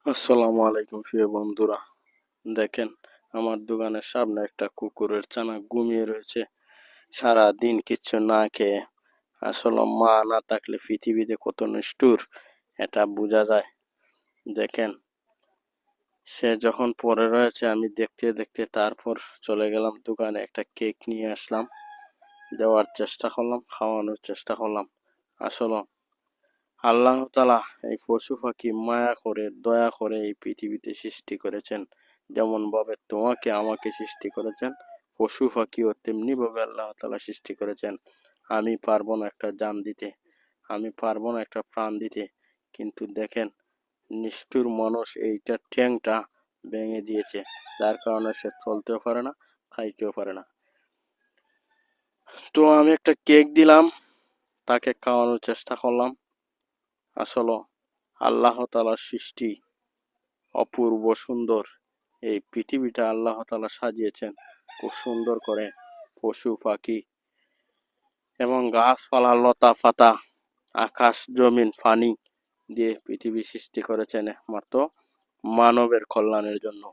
আসসালামু আলাইকুম প্রিয় বন্ধুরা। দেখেন, আমার দোকানের সামনে একটা কুকুরের ছানা ঘুমিয়ে রয়েছে সারা দিন কিচ্ছু না খেয়ে। আসলে মা না থাকলে পৃথিবীতে কত নিষ্ঠুর এটা বোঝা যায়। দেখেন, সে যখন পড়ে রয়েছে আমি দেখতে দেখতে তারপর চলে গেলাম দোকানে, একটা কেক নিয়ে আসলাম, দেওয়ার চেষ্টা করলাম, খাওয়ানোর চেষ্টা করলাম। আসলে আল্লাহ তাআলা এই পশু পাখি মায়া করে দয়া করে এই পৃথিবীতে সৃষ্টি করেছেন। যেমন ভাবে তোমাকে আমাকে সৃষ্টি করেছেন, পশু পাখিও তেমনি ভাবে আল্লাহ তাআলা সৃষ্টি করেছেন। আমি পারবো না একটা জান দিতে, আমি পারবো না একটা প্রাণ দিতে, কিন্তু দেখেন নিষ্ঠুর মানুষ এইটার ঠ্যাংটা ভেঙে দিয়েছে, যার কারণে সে চলতেও পারে না, খাইতেও পারে না। তো আমি একটা কেক দিলাম, তাকে খাওয়ানোর চেষ্টা করলাম। আসলে আল্লাহ তাআলার সৃষ্টি অপূর্ব সুন্দর। এই পৃথিবীটা আল্লাহ তাআলা সাজিয়েছেন খুব সুন্দর করে, পশু পাখি এবং গাছপালা লতা পাতা, আকাশ জমিন পানি দিয়ে পৃথিবী সৃষ্টি করেছেন একমাত্র মানবের কল্যাণের জন্য।